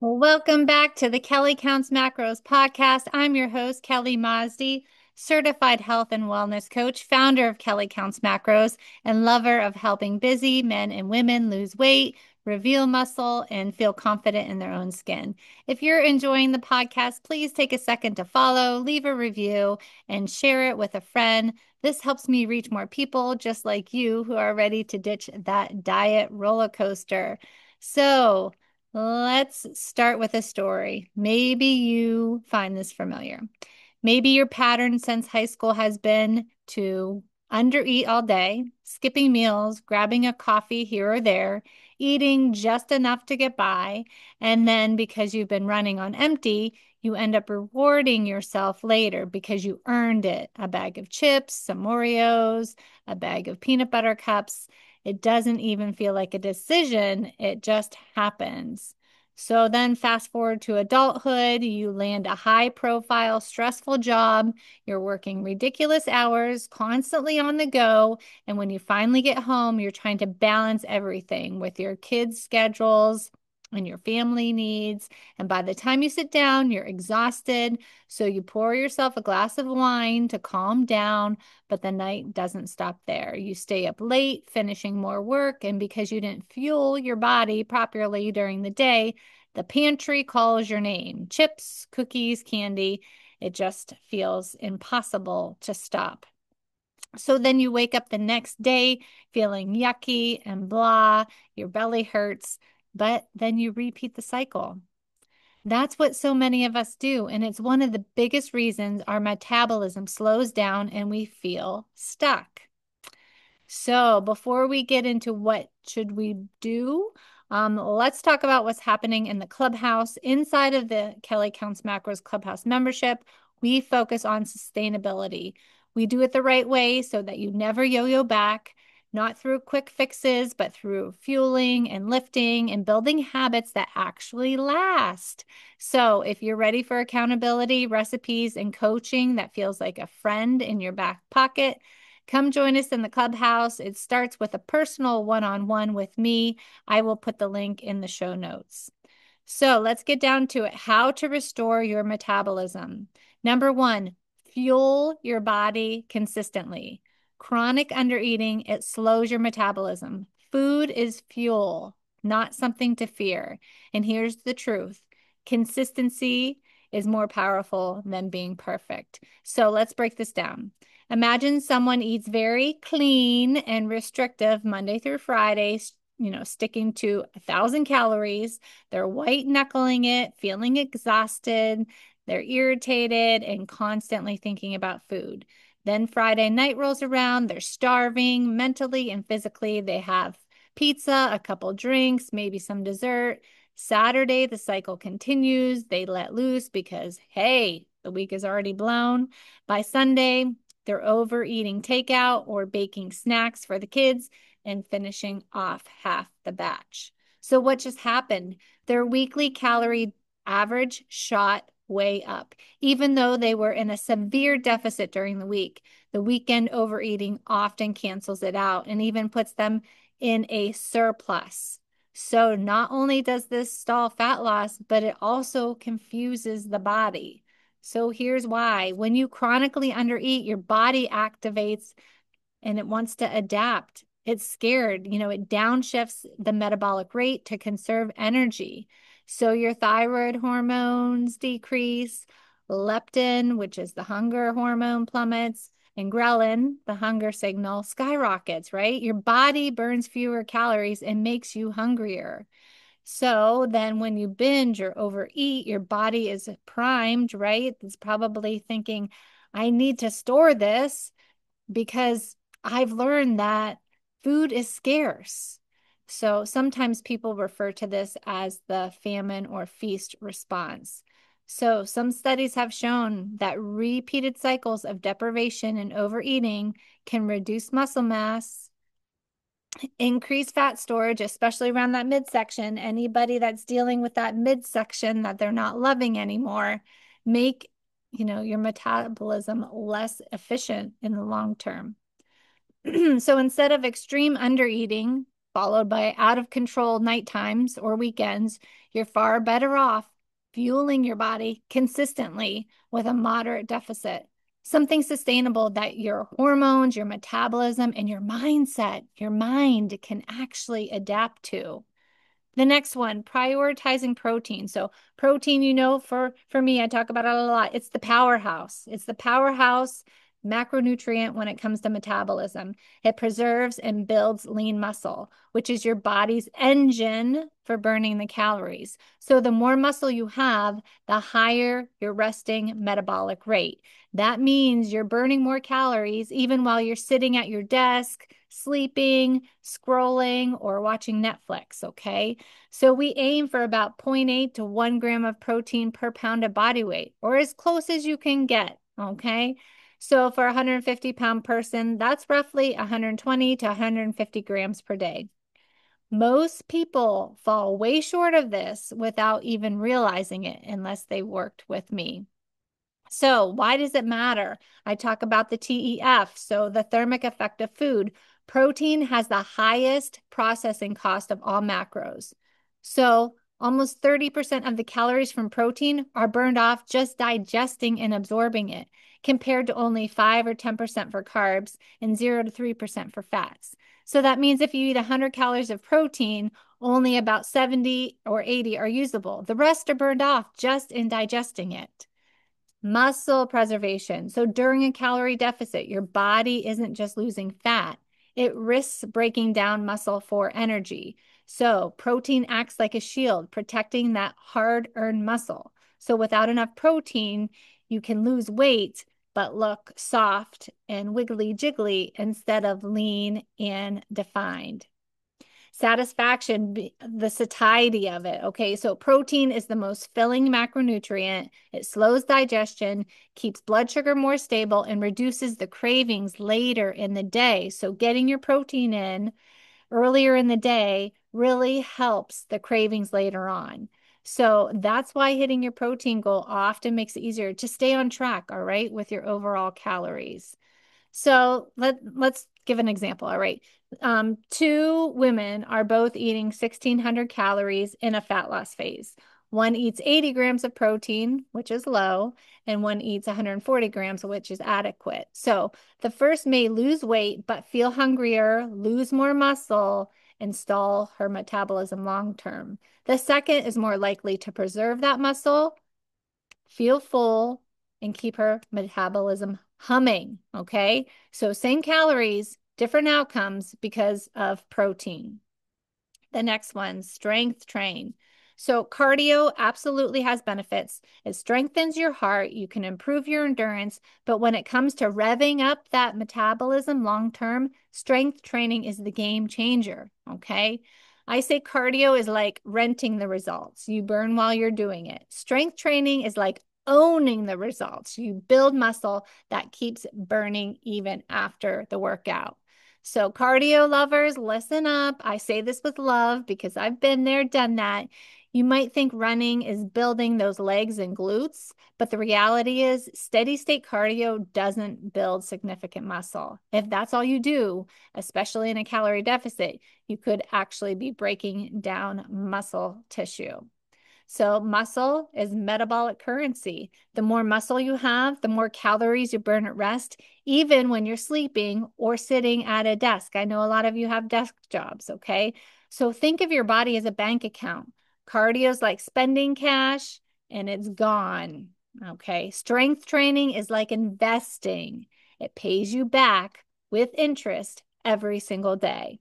Well, welcome back to the Kelly Counts Macros podcast. I'm your host, Kelly Mazdi, certified health and wellness coach, founder of Kelly Counts Macros, and lover of helping busy men and women lose weight, reveal muscle, and feel confident in their own skin. If you're enjoying the podcast, please take a second to follow, leave a review, and share it with a friend. This helps me reach more people just like you who are ready to ditch that diet roller coaster. So, let's start with a story. Maybe you find this familiar. Maybe your pattern since high school has been to undereat all day, skipping meals, grabbing a coffee here or there, eating just enough to get by. And then because you've been running on empty, you end up rewarding yourself later because you earned it. A bag of chips, some Oreos, a bag of peanut butter cups. It doesn't even feel like a decision, it just happens. So then, fast forward to adulthood, you land a high profile, stressful job. You're working ridiculous hours, constantly on the go. And when you finally get home, you're trying to balance everything with your kids' schedules and your family needs. And by the time you sit down, you're exhausted. So you pour yourself a glass of wine to calm down, but the night doesn't stop there. You stay up late, finishing more work. And because you didn't fuel your body properly during the day, the pantry calls your name. Chips, cookies, candy. It just feels impossible to stop. So then you wake up the next day feeling yucky and blah, your belly hurts, but then you repeat the cycle. That's what so many of us do. And it's one of the biggest reasons our metabolism slows down and we feel stuck. So before we get into what should we do, let's talk about what's happening in the clubhouse. Inside of the Kelly Counts Macros Clubhouse membership, we focus on sustainability. We do it the right way so that you never yo-yo back, not through quick fixes, but through fueling and lifting and building habits that actually last. So if you're ready for accountability, recipes, and coaching that feels like a friend in your back pocket, come join us in the clubhouse. It starts with a personal one-on-one with me. I will put the link in the show notes. So let's get down to it. How to restore your metabolism. Number one, fuel your body consistently. Chronic undereating, it slows your metabolism. Food is fuel, not something to fear. And here's the truth. Consistency is more powerful than being perfect. So let's break this down. Imagine someone eats very clean and restrictive Monday through Friday, sticking to 1,000 calories. They're white knuckling it, feeling exhausted. They're irritated and constantly thinking about food. Then Friday night rolls around. They're starving mentally and physically. They have pizza, a couple drinks, maybe some dessert. Saturday, the cycle continues. They let loose because, hey, the week is already blown. By Sunday, they're overeating takeout or baking snacks for the kids and finishing off half the batch. So, what just happened? Their weekly calorie average shot way up, even though they were in a severe deficit during the week. The weekend overeating often cancels it out and even puts them in a surplus. So, not only does this stall fat loss, but it also confuses the body. So here's why. When you chronically undereat, your body activates and it wants to adapt. It's scared, it downshifts the metabolic rate to conserve energy. So your thyroid hormones decrease, leptin, which is the hunger hormone, plummets, and ghrelin, the hunger signal, skyrockets, right? Your body burns fewer calories and makes you hungrier. So then when you binge or overeat, your body is primed, right? It's probably thinking, I need to store this because I've learned that food is scarce. So sometimes people refer to this as the famine or feast response. So some studies have shown that repeated cycles of deprivation and overeating can reduce muscle mass, increase fat storage, especially around that midsection. Anybody that's dealing with that midsection that they're not loving anymore, make, your metabolism less efficient in the long term. So instead of extreme undereating, followed by out of control night times or weekends, you're far better off fueling your body consistently with a moderate deficit. Something sustainable that your hormones, your metabolism, and your mindset, your mind can actually adapt to. The next one, prioritizing protein. So protein, for me, I talk about it a lot. It's the powerhouse. It's the powerhouse macronutrient when it comes to metabolism. It preserves and builds lean muscle, which is your body's engine for burning the calories. So the more muscle you have, the higher your resting metabolic rate. That means you're burning more calories even while you're sitting at your desk, sleeping, scrolling, or watching Netflix, okay? So we aim for about 0.8 to 1 gram of protein per pound of body weight, or as close as you can get, okay? So for a 150-pound person, that's roughly 120 to 150 grams per day. Most people fall way short of this without even realizing it unless they worked with me. So why does it matter? I talk about the TEF, so the thermic effect of food. Protein has the highest processing cost of all macros. So almost 30% of the calories from protein are burned off just digesting and absorbing it, compared to only 5 or 10% for carbs and 0 to 3% for fats. So that means if you eat 100 calories of protein, only about 70 or 80 are usable. The rest are burned off just in digesting it. Muscle preservation. So during a calorie deficit, your body isn't just losing fat, it risks breaking down muscle for energy. So protein acts like a shield, protecting that hard-earned muscle. So without enough protein, you can lose weight, but look soft and wiggly jiggly instead of lean and defined. Satisfaction, the satiety of it. Okay, so protein is the most filling macronutrient. It slows digestion, keeps blood sugar more stable, and reduces the cravings later in the day. So getting your protein in earlier in the day really helps the cravings later on. So that's why hitting your protein goal often makes it easier to stay on track, all right, with your overall calories. So let's give an example. All right. Two women are both eating 1,600 calories in a fat loss phase. One eats 80 grams of protein, which is low, and one eats 140 grams, which is adequate. So the first may lose weight, but feel hungrier, lose more muscle, and stall her metabolism long term. The second is more likely to preserve that muscle, feel full, and keep her metabolism humming. Okay. So same calories, different outcomes because of protein. The next one, strength train. So cardio absolutely has benefits. It strengthens your heart. You can improve your endurance. But when it comes to revving up that metabolism long term, strength training is the game changer. Okay. I say cardio is like renting the results. You burn while you're doing it. Strength training is like owning the results. You build muscle that keeps burning even after the workout. So, cardio lovers, listen up. I say this with love because I've been there, done that. You might think running is building those legs and glutes, but the reality is steady state cardio doesn't build significant muscle. If that's all you do, especially in a calorie deficit, you could actually be breaking down muscle tissue. So muscle is metabolic currency. The more muscle you have, the more calories you burn at rest, even when you're sleeping or sitting at a desk. I know a lot of you have desk jobs, okay? So think of your body as a bank account. Cardio is like spending cash and it's gone, okay? Strength training is like investing. It pays you back with interest every single day.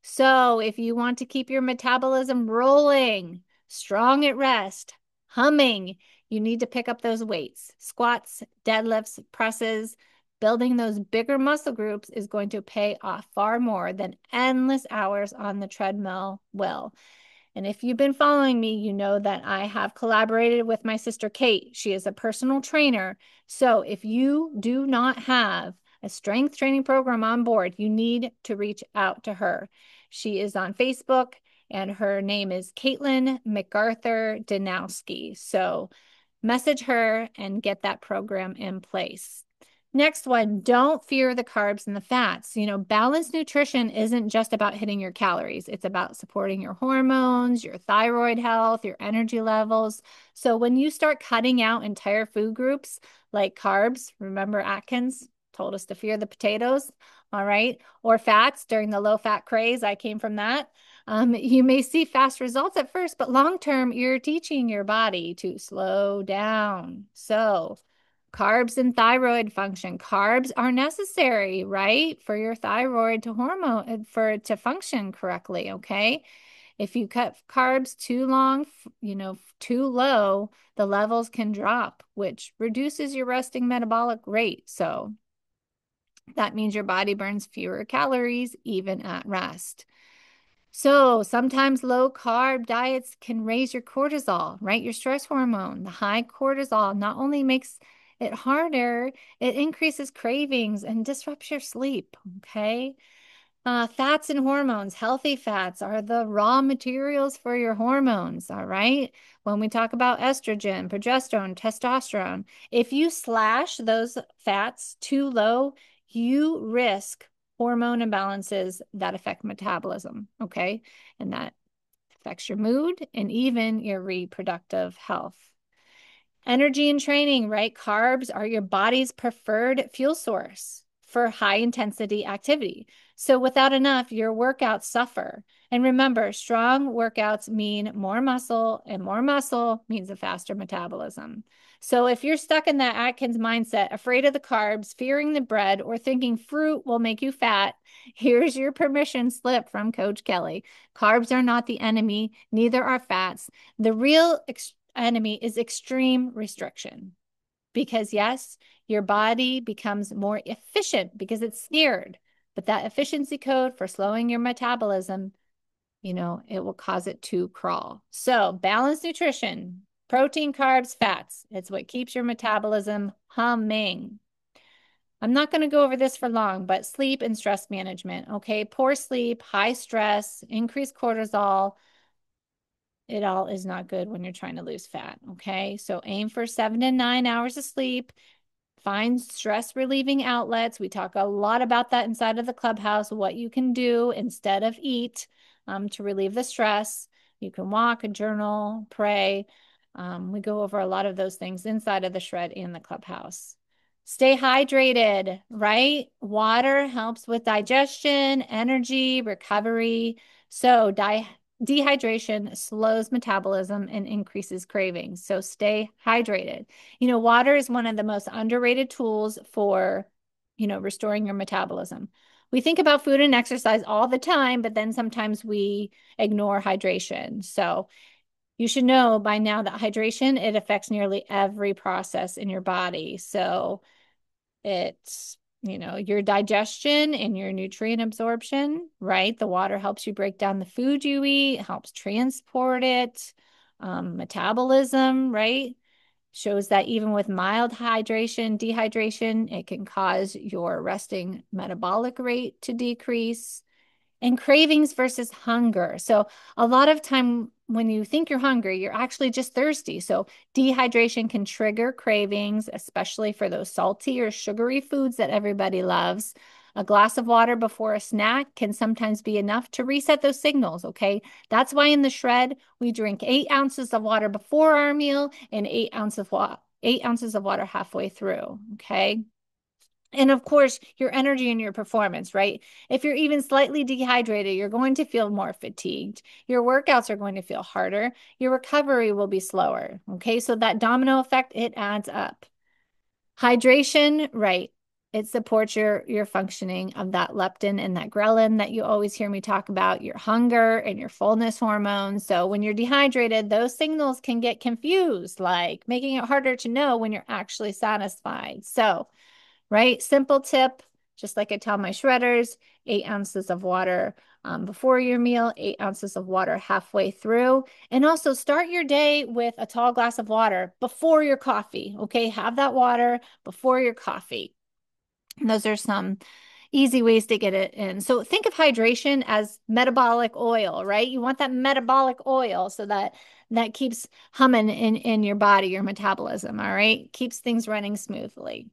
So if you want to keep your metabolism rolling, strong at rest, humming, you need to pick up those weights. Squats, deadlifts, presses, building those bigger muscle groups is going to pay off far more than endless hours on the treadmill will. And if you've been following me, you know that I have collaborated with my sister Kate. She is a personal trainer. So if you do not have a strength training program on board, you need to reach out to her. She is on Facebook and her name is Caitlin MacArthur Danowski. So message her and get that program in place. Next one, don't fear the carbs and the fats. Balanced nutrition isn't just about hitting your calories. It's about supporting your hormones, your thyroid health, your energy levels. So when you start cutting out entire food groups like carbs, remember Atkins told us to fear the potatoes, all right, or fats during the low fat craze. I came from that. You may see fast results at first, but long term, you're teaching your body to slow down. So, carbs and thyroid function. Carbs are necessary, right, for your thyroid to hormone for it to function correctly, okay? If you cut carbs too long, too low, the levels can drop, which reduces your resting metabolic rate. So that means your body burns fewer calories even at rest. So sometimes low carb diets can raise your cortisol, right? Your stress hormone. The high cortisol not only makes it harder, it increases cravings and disrupts your sleep. Okay. Fats and hormones, healthy fats are the raw materials for your hormones. All right. When we talk about estrogen, progesterone, testosterone, if you slash those fats too low, you risk hormone imbalances that affect metabolism. Okay. And that affects your mood and even your reproductive health. Energy and training, right? Carbs are your body's preferred fuel source for high intensity activity. So without enough, your workouts suffer. And remember, strong workouts mean more muscle, and more muscle means a faster metabolism. So if you're stuck in that Atkins mindset, afraid of the carbs, fearing the bread, or thinking fruit will make you fat, here's your permission slip from Coach Kelly. Carbs are not the enemy, neither are fats. The real enemy is extreme restriction. Because, yes, your body becomes more efficient because it's scared. But that efficiency code for slowing your metabolism, it will cause it to crawl. So, balanced nutrition, protein, carbs, fats. It's what keeps your metabolism humming. I'm not going to go over this for long, but sleep and stress management. Okay. Poor sleep, high stress, increased cortisol, it all is not good when you're trying to lose fat. Okay. So aim for 7 to 9 hours of sleep. Find stress relieving outlets. We talk a lot about that inside of the clubhouse, what you can do instead of eat to relieve the stress. You can walk, journal, pray. We go over a lot of those things inside of the shred and the clubhouse. Stay hydrated, right? Water helps with digestion, energy, recovery. So, dehydration slows metabolism and increases cravings. So, stay hydrated. Water is one of the most underrated tools for, restoring your metabolism. We think about food and exercise all the time, but then sometimes we ignore hydration. So, you should know by now that hydration, it affects nearly every process in your body. So, it's, your digestion and your nutrient absorption, right? The water helps you break down the food you eat, helps transport it. Metabolism, right? Shows that even with mild dehydration, it can cause your resting metabolic rate to decrease. And cravings versus hunger. So a lot of time when you think you're hungry, you're actually just thirsty. So dehydration can trigger cravings, especially for those salty or sugary foods that everybody loves. A glass of water before a snack can sometimes be enough to reset those signals, okay? That's why in the shred, we drink 8 ounces of water before our meal and 8 ounces of water halfway through, okay? And of course, your energy and your performance, right? If you're even slightly dehydrated, you're going to feel more fatigued. Your workouts are going to feel harder. Your recovery will be slower. Okay. So that domino effect, it adds up. Hydration, right. It supports your functioning of that leptin and that ghrelin that you always hear me talk about, your hunger and your fullness hormones. So when you're dehydrated, those signals can get confused, like making it harder to know when you're actually satisfied. So, right? Simple tip, just like I tell my shredders, 8 ounces of water before your meal, 8 ounces of water halfway through. And also start your day with a tall glass of water before your coffee. Okay. Have that water before your coffee. And those are some easy ways to get it in. So think of hydration as metabolic oil, right? You want that metabolic oil so that keeps humming in your body, your metabolism. All right. Keeps things running smoothly.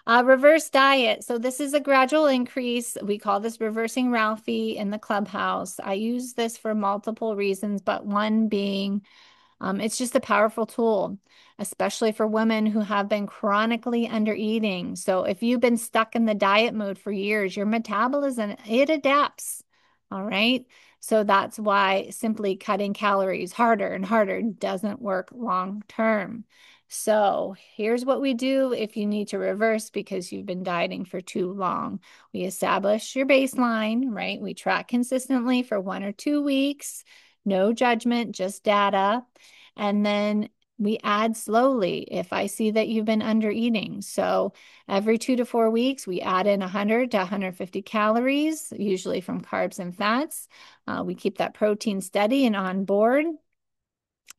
Reverse diet. So this is a gradual increase. We call this reversing Ralphie in the clubhouse. I use this for multiple reasons, but one being it's just a powerful tool, especially for women who have been chronically under eating. So if you've been stuck in the diet mode for years, your metabolism, it adapts. All right. So that's why simply cutting calories harder and harder doesn't work long term. So here's what we do if you need to reverse because you've been dieting for too long. We establish your baseline, right? We track consistently for 1 or 2 weeks. No judgment, just data. And then we add slowly if I see that you've been under eating. So every 2 to 4 weeks, we add in 100 to 150 calories, usually from carbs and fats. We keep that protein steady and on board.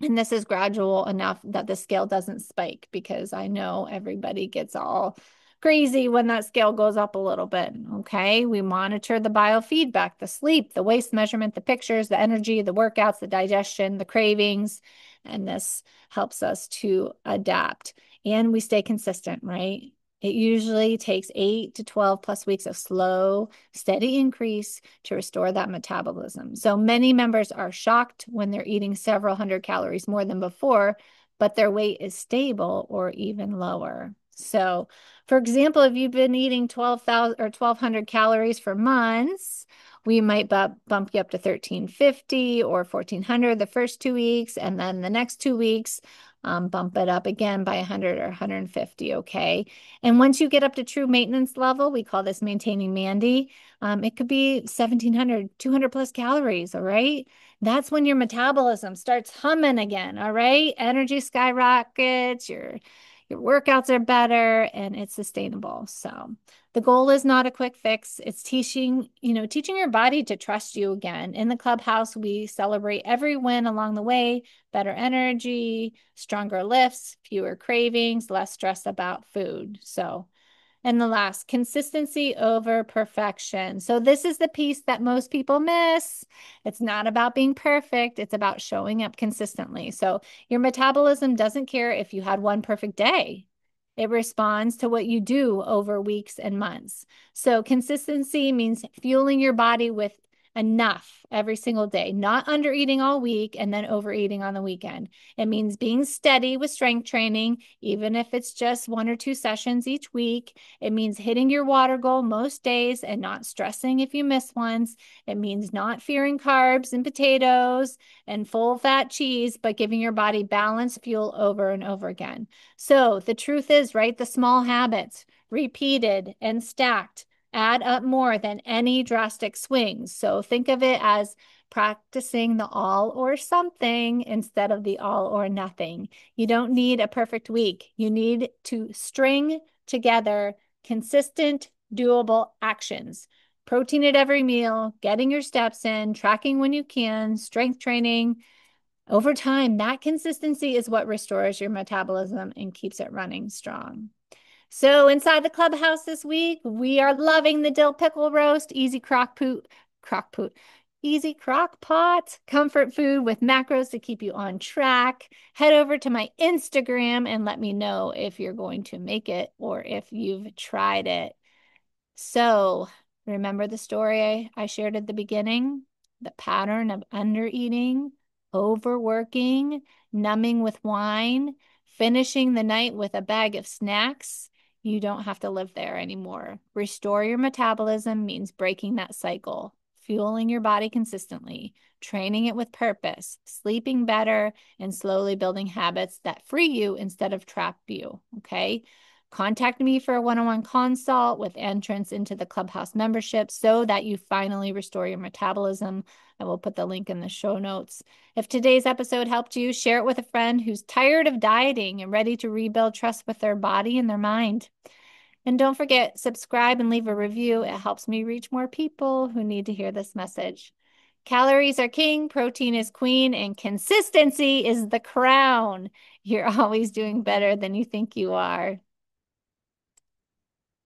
And this is gradual enough that the scale doesn't spike because I know everybody gets all crazy when that scale goes up a little bit. Okay. We monitor the biofeedback, the sleep, the waist measurement, the pictures, the energy, the workouts, the digestion, the cravings. And this helps us to adapt. And we stay consistent, right? It usually takes 8 to 12+ weeks of slow, steady increase to restore that metabolism. So many members are shocked when they're eating several hundred calories more than before, but their weight is stable or even lower. So, for example, if you've been eating 12,000 or 1,200 calories for months, we might bump you up to 1,350 or 1,400 the first 2 weeks, and then the next 2 weeks, bump it up again by 100 or 150, okay? And once you get up to true maintenance level, we call this maintaining Mandy, it could be 1,700, 200 plus calories, all right? That's when your metabolism starts humming again, all right? Energy skyrockets, your workouts are better, and it's sustainable. So the goal is not a quick fix. It's teaching your body to trust you again. In the clubhouse, we celebrate every win along the way, better energy, stronger lifts, fewer cravings, less stress about food. So and the last, consistency over perfection. So this is the piece that most people miss. It's not about being perfect. It's about showing up consistently. So your metabolism doesn't care if you had one perfect day. It responds to what you do over weeks and months. So consistency means fueling your body with enough every single day, not under eating all week and then overeating on the weekend. It means being steady with strength training, even if it's just 1 or 2 sessions each week. It means hitting your water goal most days and not stressing if you miss ones. It means not fearing carbs and potatoes and full fat cheese, but giving your body balanced fuel over and over again. So the truth is, right? The small habits, repeated and stacked, add up more than any drastic swings. So think of it as practicing the all or something instead of the all or nothing. You don't need a perfect week. You need to string together consistent, doable actions. Protein at every meal, getting your steps in, tracking when you can, strength training. Over time, that consistency is what restores your metabolism and keeps it running strong. So inside the clubhouse this week, we are loving the dill pickle roast, easy crock pot, comfort food with macros to keep you on track. Head over to my Instagram and let me know if you're going to make it or if you've tried it. So remember the story I shared at the beginning? The pattern of undereating, overworking, numbing with wine, finishing the night with a bag of snacks. You don't have to live there anymore. Restore your metabolism means breaking that cycle, fueling your body consistently, training it with purpose, sleeping better, and slowly building habits that free you instead of trap you. Okay. Contact me for a one-on-one consult with entrance into the clubhouse membership so that you finally restore your metabolism. I will put the link in the show notes. If today's episode helped you, share it with a friend who's tired of dieting and ready to rebuild trust with their body and their mind. And don't forget, subscribe and leave a review. It helps me reach more people who need to hear this message. Calories are king, protein is queen, and consistency is the crown. You're always doing better than you think you are.